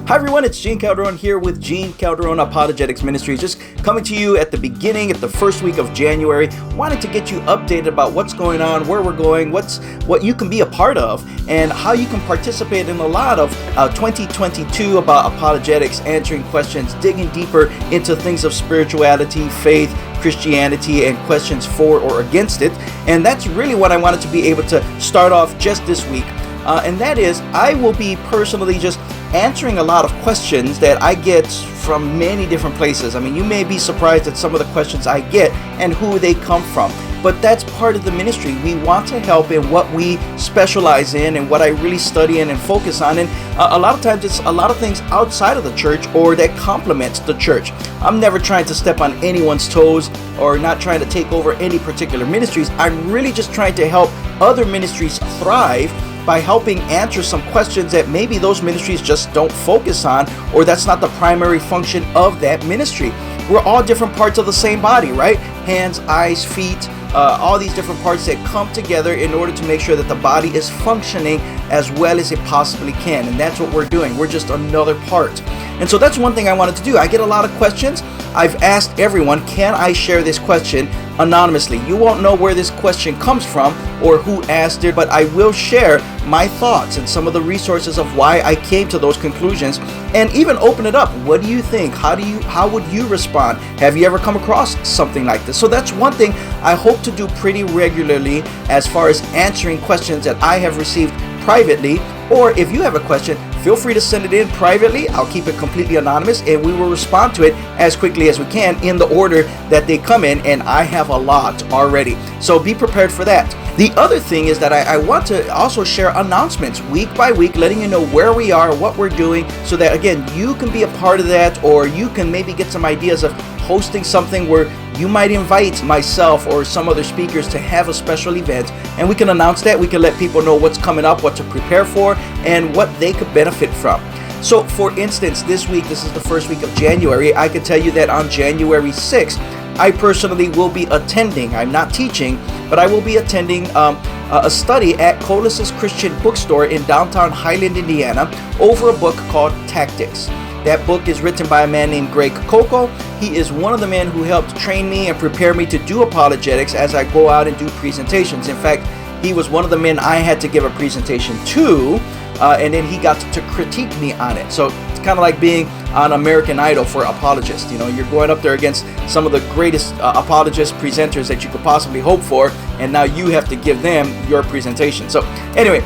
Hi everyone, it's Gene Calderon here with Gene Calderon Apologetics Ministry. Just coming to you at the first week of January, wanting to get you updated about what's going on, where we're going, what you can be a part of, and how you can participate in a lot of 2022 about apologetics, answering questions, digging deeper into things of spirituality, faith, Christianity, and questions for or against it. And that's really what I wanted to be able to start off just this week. And that is, I will be personally just answering a lot of questions that I get from many different places. I mean, you may be surprised at some of the questions I get and who they come from. But that's part of the ministry. We want to help in what we specialize in and what I really study in and focus on. And a lot of times it's a lot of things outside of the church or that complements the church. I'm never trying to step on anyone's toes or not trying to take over any particular ministries. I'm really just trying to help other ministries thrive by helping answer some questions that maybe those ministries just don't focus on, or that's not the primary function of that ministry. We're all different parts of the same body, right? Hands, eyes, feet, all these different parts that come together in order to make sure that the body is functioning as well as it possibly can. And that's what we're doing. We're just another part. And so that's one thing I wanted to do. I get a lot of questions. I've asked everyone, can I share this question anonymously? You won't know where this question comes from or who asked it, but I will share my thoughts and some of the resources of why I came to those conclusions, and even open it up. What do you think? How would you respond? Have you ever come across something like this? So that's one thing I hope to do pretty regularly as far as answering questions that I have received privately. Or if you have a question, feel free to send it in privately. I'll keep it completely anonymous and we will respond to it as quickly as we can in the order that they come in, and I have a lot already. So be prepared for that. The other thing is that I want to also share announcements week by week, letting you know where we are, what we're doing, so that again, you can be a part of that, or you can maybe get some ideas of hosting something where you might invite myself or some other speakers to have a special event, and we can announce that. We can let people know what's coming up, what to prepare for, and what they could benefit from. So for instance, this week, this is the first week of January, I can tell you that on January 6th, I personally will be attending, I'm not teaching, but I will be attending a study at Colis's Christian Bookstore in downtown Highland, Indiana, over a book called Tactics. That book is written by a man named Greg Coco. He is one of the men who helped train me and prepare me to do apologetics as I go out and do presentations. In fact, he was one of the men I had to give a presentation to, and then he got to critique me on it. So it's kind of like being on American Idol for apologists. You know, you're going up there against some of the greatest apologist presenters that you could possibly hope for, and now you have to give them your presentation. So anyway,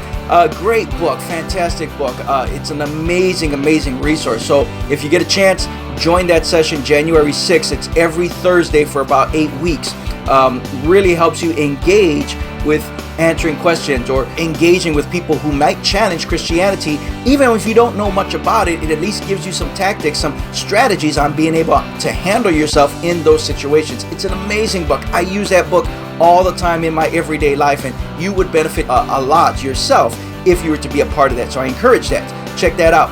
great book, fantastic book. It's an amazing resource. So if you get a chance, join that session January 6th. It's every Thursday for about 8 weeks. Really helps you engage with answering questions or engaging with people who might challenge Christianity. Even if you don't know much about it, it at least gives you some tactics, some strategies on being able to handle yourself in those situations. It's an amazing book. I use that book all the time in my everyday life, and you would benefit a lot yourself if you were to be a part of that. So I encourage that. Check that out.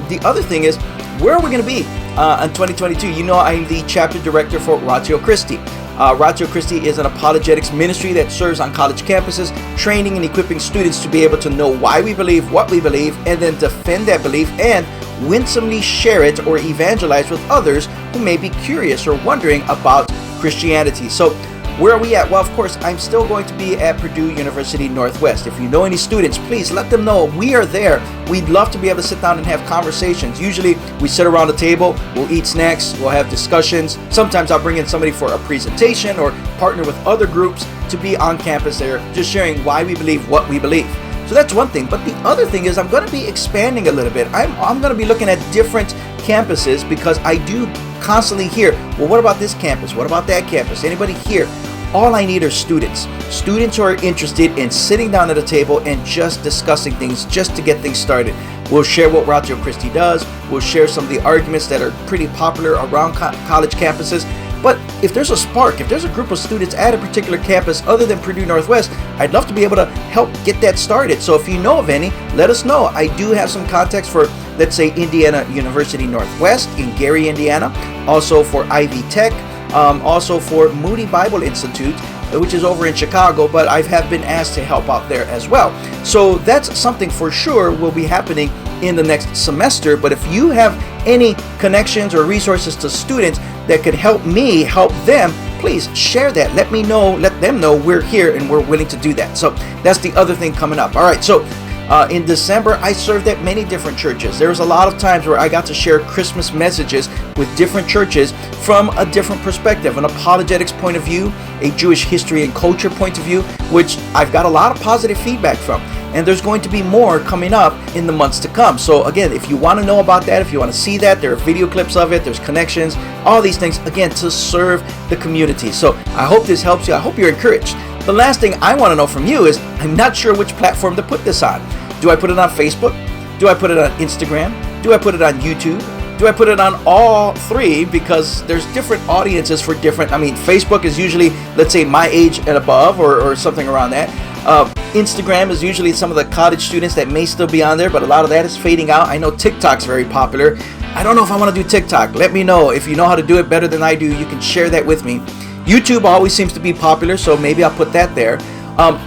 The other thing is, where are we going to be in 2022? You know, I'm the chapter director for Ratio Christi. Ratio Christi is an apologetics ministry that serves on college campuses, training and equipping students to be able to know why we believe, what we believe, and then defend that belief and winsomely share it or evangelize with others who may be curious or wondering about Christianity. So where are we at? Well, of course, I'm still going to be at Purdue University Northwest. If you know any students, please let them know we are there. We'd love to be able to sit down and have conversations. Usually we sit around the table, we'll eat snacks, we'll have discussions. Sometimes I'll bring in somebody for a presentation or partner with other groups to be on campus there, just sharing why we believe what we believe. So that's one thing. But the other thing is I'm going to be expanding a little bit. I'm going to be looking at different campuses, because I do constantly hear, well, what about this campus? What about that campus? Anybody here? All I need are students who are interested in sitting down at a table and just discussing things, just to get things started. We'll share what Ratio Christi does. We'll share some of the arguments that are pretty popular around college campuses. But if there's a spark, if there's a group of students at a particular campus other than Purdue Northwest, I'd love to be able to help get that started. So if you know of any, let us know. I do have some contacts for, let's say, Indiana University Northwest in Gary, Indiana. Also for Ivy Tech. Also for Moody Bible Institute, which is over in Chicago, but I have been asked to help out there as well. So that's something for sure will be happening in the next semester. But if you have any connections or resources to students that could help me help them, please share that. Let me know, let them know we're here and we're willing to do that. So that's the other thing coming up. All right, so in December, I served at many different churches. There was a lot of times where I got to share Christmas messages with different churches from a different perspective, an apologetics point of view, a Jewish history and culture point of view, which I've got a lot of positive feedback from. And there's going to be more coming up in the months to come. So again, if you want to know about that, if you want to see that, there are video clips of it, there's connections, all these things, again, to serve the community. So I hope this helps you. I hope you're encouraged. The last thing I want to know from you is, I'm not sure which platform to put this on. Do I put it on Facebook? Do I put it on Instagram? Do I put it on YouTube? Do I put it on all three? Because there's different audiences for different, Facebook is usually, let's say, my age and above, or something around that. Instagram is usually some of the college students that may still be on there, but a lot of that is fading out. I know TikTok's very popular. I don't know if I want to do TikTok. Let me know. If you know how to do it better than I do, you can share that with me. YouTube always seems to be popular, so maybe I'll put that there.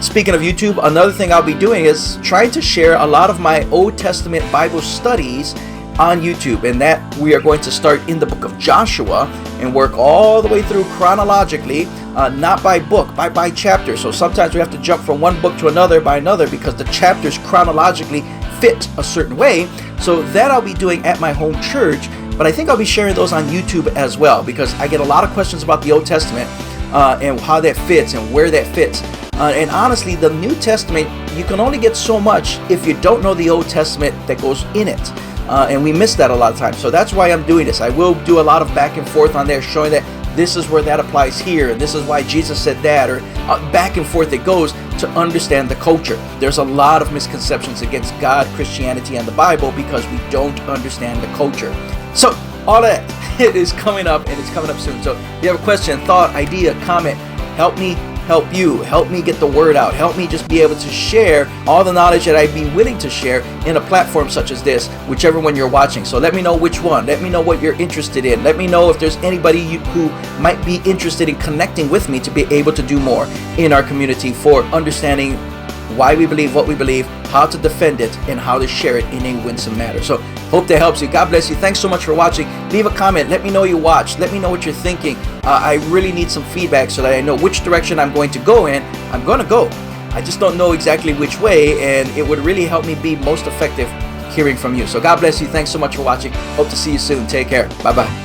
Speaking of YouTube, another thing I'll be doing is trying to share a lot of my Old Testament Bible studies on YouTube, and that we are going to start in the book of Joshua and work all the way through chronologically, not by book, by chapter. So sometimes we have to jump from one book to another by another because the chapters chronologically fit a certain way. So that I'll be doing at my home church, but I think I'll be sharing those on YouTube as well, because I get a lot of questions about the Old Testament and how that fits and where that fits. And honestly, the New Testament, you can only get so much if you don't know the Old Testament that goes in it. And we miss that a lot of times. So that's why I'm doing this. I will do a lot of back and forth on there, showing that this is where that applies here, and this is why Jesus said that, or back and forth it goes to understand the culture. There's a lot of misconceptions against God, Christianity, and the Bible because we don't understand the culture. So all that it is coming up, and it's coming up soon. So if you have a question, thought, idea, comment, help me help you, help me get the word out, help me just be able to share all the knowledge that I'd be willing to share in a platform such as this, whichever one you're watching. So let me know which one, let me know what you're interested in, let me know if there's anybody who might be interested in connecting with me to be able to do more in our community for understanding why we believe what we believe, how to defend it, and how to share it in a winsome manner. So hope that helps you. God bless you. Thanks so much for watching. Leave a comment. Let me know you watched. Let me know what you're thinking. I really need some feedback so that I know which direction I'm going to go in. I'm going to go. I just don't know exactly which way, and it would really help me be most effective hearing from you. So God bless you. Thanks so much for watching. Hope to see you soon. Take care. Bye-bye.